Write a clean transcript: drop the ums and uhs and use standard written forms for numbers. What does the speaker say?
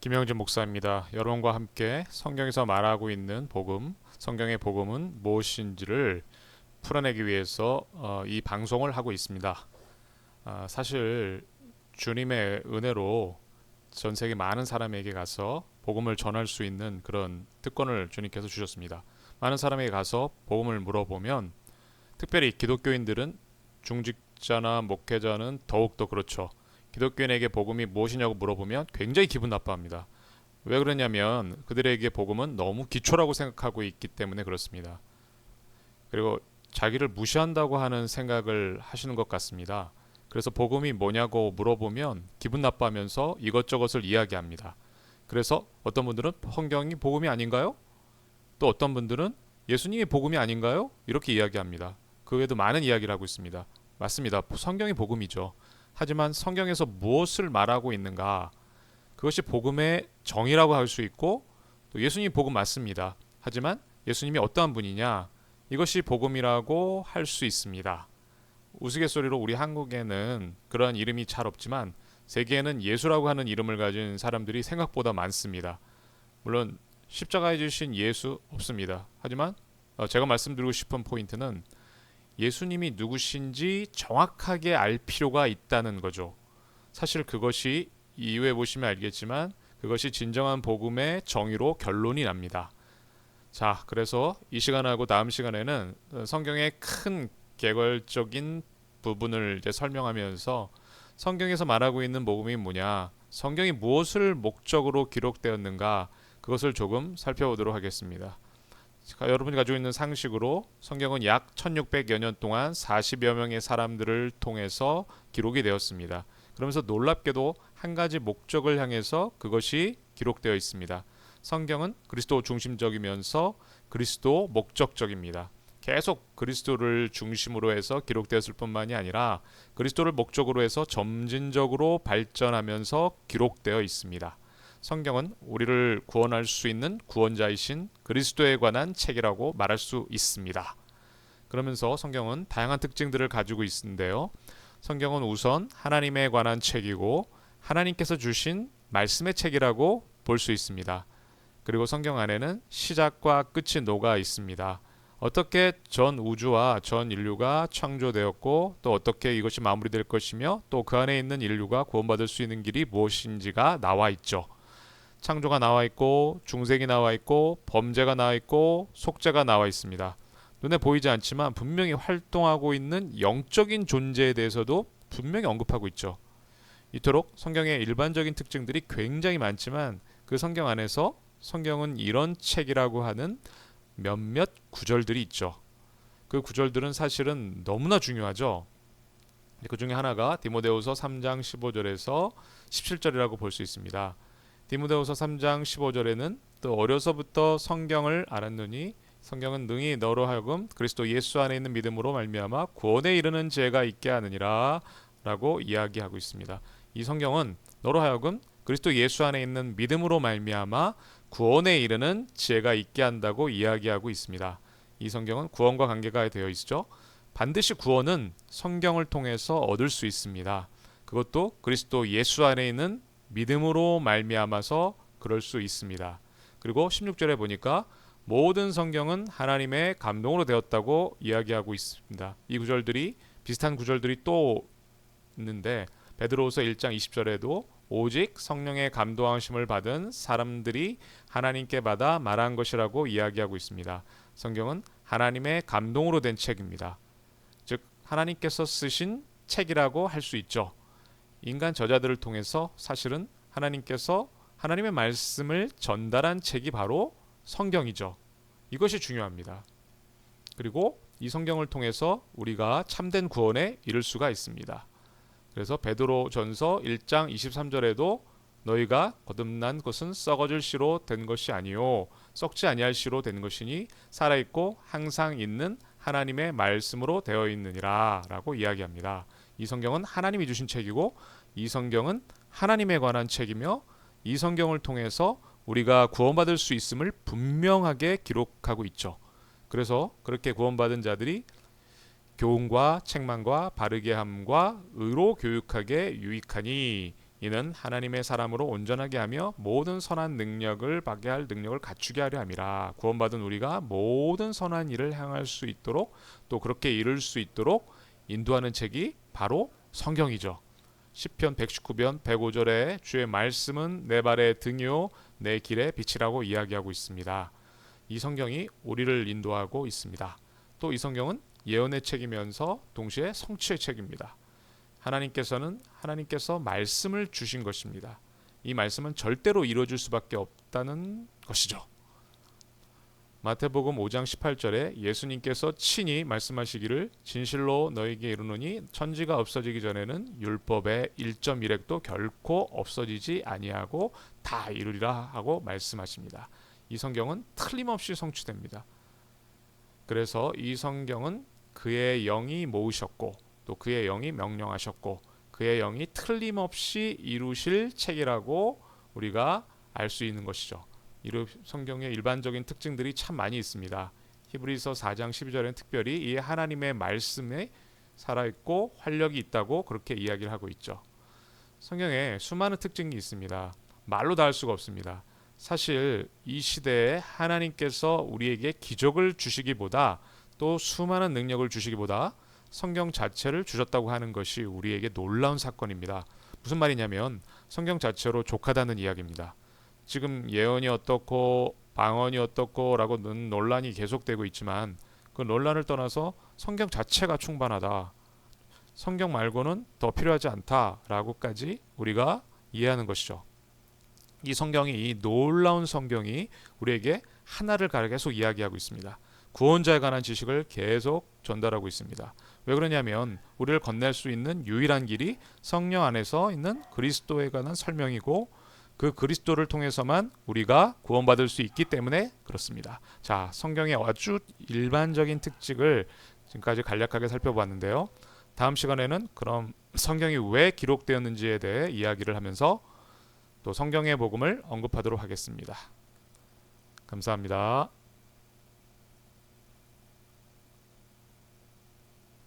김영진 목사입니다. 여러분과 함께 성경에서 말하고 있는 복음, 성경의 복음은 무엇인지를 풀어내기 위해서 이 방송을 하고 있습니다. 사실 주님의 은혜로 전 세계 많은 사람에게 가서 복음을 전할 수 있는 그런 특권을 주님께서 주셨습니다. 많은 사람에게 가서 복음을 물어보면, 특별히 기독교인들은, 중직자나 목회자는 더욱더 그렇죠. 기독교인에게 복음이 무엇이냐고 물어보면 굉장히 기분 나빠합니다. 왜 그러냐면 그들에게 복음은 너무 기초라고 생각하고 있기 때문에 그렇습니다. 그리고 자기를 무시한다고 하는 생각을 하시는 것 같습니다. 그래서 복음이 뭐냐고 물어보면 기분 나빠하면서 이것저것을 이야기합니다. 그래서 어떤 분들은 성경이 복음이 아닌가요? 또 어떤 분들은 예수님이 복음이 아닌가요? 이렇게 이야기합니다. 그 외에도 많은 이야기를 하고 있습니다. 맞습니다. 성경이 복음이죠. 하지만 성경에서 무엇을 말하고 있는가? 그것이 복음의 정의라고 할 수 있고, 또 예수님이 복음 맞습니다. 하지만 예수님이 어떠한 분이냐? 이것이 복음이라고 할 수 있습니다. 우스갯소리로 우리 한국에는 그러한 이름이 잘 없지만 세계에는 예수라고 하는 이름을 가진 사람들이 생각보다 많습니다. 물론 십자가에 지신 예수 없습니다. 하지만 제가 말씀드리고 싶은 포인트는 예수님이 누구신지 정확하게 알 필요가 있다는 거죠. 사실 그것이 이후에 보시면 알겠지만 그것이 진정한 복음의 정의로 결론이 납니다. 자, 그래서 이 시간하고 다음 시간에는 성경의 큰 개괄적인 부분을 이제 설명하면서 성경에서 말하고 있는 복음이 뭐냐, 성경이 무엇을 목적으로 기록되었는가, 그것을 조금 살펴보도록 하겠습니다. 여러분이 가지고 있는 상식으로 성경은 약 1600여 년 동안 40여 명의 사람들을 통해서 기록이 되었습니다. 그러면서 놀랍게도 한 가지 목적을 향해서 그것이 기록되어 있습니다. 성경은 그리스도 중심적이면서 그리스도 목적적입니다. 계속 그리스도를 중심으로 해서 기록되었을 뿐만이 아니라 그리스도를 목적으로 해서 점진적으로 발전하면서 기록되어 있습니다. 성경은 우리를 구원할 수 있는 구원자이신 그리스도에 관한 책이라고 말할 수 있습니다. 그러면서 성경은 다양한 특징들을 가지고 있는데요. 성경은 우선 하나님에 관한 책이고 하나님께서 주신 말씀의 책이라고 볼 수 있습니다. 그리고 성경 안에는 시작과 끝이 녹아 있습니다. 어떻게 전 우주와 전 인류가 창조되었고, 또 어떻게 이것이 마무리될 것이며, 또 그 안에 있는 인류가 구원받을 수 있는 길이 무엇인지가 나와 있죠. 창조가 나와 있고, 중생이 나와 있고, 범죄가 나와 있고, 속죄가 나와 있습니다. 눈에 보이지 않지만 분명히 활동하고 있는 영적인 존재에 대해서도 분명히 언급하고 있죠. 이토록 성경의 일반적인 특징들이 굉장히 많지만 그 성경 안에서 성경은 이런 책이라고 하는 몇몇 구절들이 있죠. 그 구절들은 사실은 너무나 중요하죠. 그 중에 하나가 디모데후서 3장 15절에서 17절이라고 볼 수 있습니다. 디모데후서 3장 15절에는 또 어려서부터 성경을 알았느니 성경은 능히 너로 하여금 그리스도 예수 안에 있는 믿음으로 말미암아 구원에 이르는 지혜가 있게 하느니라 라고 이야기하고 있습니다. 이 성경은 너로 하여금 그리스도 예수 안에 있는 믿음으로 말미암아 구원에 이르는 지혜가 있게 한다고 이야기하고 있습니다. 이 성경은 구원과 관계가 되어 있죠. 반드시 구원은 성경을 통해서 얻을 수 있습니다. 그것도 그리스도 예수 안에 있는 믿음으로 말미암아서 그럴 수 있습니다. 그리고 16절에 보니까 모든 성경은 하나님의 감동으로 되었다고 이야기하고 있습니다. 이 구절들이 비슷한 구절들이 또 있는데 베드로후서 1장 20절에도 오직 성령의 감동하심을 받은 사람들이 하나님께 받아 말한 것이라고 이야기하고 있습니다. 성경은 하나님의 감동으로 된 책입니다. 즉 하나님께서 쓰신 책이라고 할 수 있죠. 인간 저자들을 통해서 사실은 하나님께서 하나님의 말씀을 전달한 책이 바로 성경이죠. 이것이 중요합니다. 그리고 이 성경을 통해서 우리가 참된 구원에 이를 수가 있습니다. 그래서 베드로전서 1장 23절에도 너희가 거듭난 것은 썩어질 씨로 된 것이 아니요 썩지 아니할 씨로 된 것이니 살아있고 항상 있는 하나님의 말씀으로 되어 있느니라 라고 이야기합니다. 이 성경은 하나님이 주신 책이고 이 성경은 하나님에 관한 책이며 이 성경을 통해서 우리가 구원받을 수 있음을 분명하게 기록하고 있죠. 그래서 그렇게 구원받은 자들이 교훈과 책망과 바르게 함과 의로 교육하게 유익하니 이는 하나님의 사람으로 온전하게 하며 모든 선한 능력을 받게 할 능력을 갖추게 하려 함이라. 구원받은 우리가 모든 선한 일을 행할 수 있도록 또 그렇게 이룰 수 있도록 인도하는 책이 바로 성경이죠. 시편 119편 105절에 주의 말씀은 내 발의 등이요 내 길의 빛이라고 이야기하고 있습니다. 이 성경이 우리를 인도하고 있습니다. 또 이 성경은 예언의 책이면서 동시에 성취의 책입니다. 하나님께서 말씀을 주신 것입니다. 이 말씀은 절대로 이루어질 수밖에 없다는 것이죠. 마태복음 5장 18절에 예수님께서 친히 말씀하시기를 진실로 너에게 이르노니 천지가 없어지기 전에는 율법의 1.1획도 결코 없어지지 아니하고 다 이루리라 하고 말씀하십니다. 이 성경은 틀림없이 성취됩니다. 그래서 이 성경은 그의 영이 모으셨고 또 그의 영이 명령하셨고 그의 영이 틀림없이 이루실 책이라고 우리가 알 수 있는 것이죠. 성경의 일반적인 특징들이 참 많이 있습니다. 히브리서 4장 12절에는 특별히 이 하나님의 말씀에 살아있고 활력이 있다고 그렇게 이야기를 하고 있죠. 성경에 수많은 특징이 있습니다. 말로 다 할 수가 없습니다. 사실 이 시대에 하나님께서 우리에게 기적을 주시기보다 또 수많은 능력을 주시기보다 성경 자체를 주셨다고 하는 것이 우리에게 놀라운 사건입니다. 무슨 말이냐면 성경 자체로 족하다는 이야기입니다. 지금 예언이 어떻고 방언이 어떻고 라고는 논란이 계속되고 있지만 그 논란을 떠나서 성경 자체가 충분하다. 성경 말고는 더 필요하지 않다라고까지 우리가 이해하는 것이죠. 이 놀라운 성경이 우리에게 하나를 계속 이야기하고 있습니다. 구원자에 관한 지식을 계속 전달하고 있습니다. 왜 그러냐면 우리를 건넬 수 있는 유일한 길이 성령 안에서 있는 그리스도에 관한 설명이고 그 그리스도를 통해서만 우리가 구원받을 수 있기 때문에 그렇습니다. 자, 성경의 아주 일반적인 특징을 지금까지 간략하게 살펴봤는데요. 다음 시간에는 그럼 성경이 왜 기록되었는지에 대해 이야기를 하면서 또 성경의 복음을 언급하도록 하겠습니다. 감사합니다.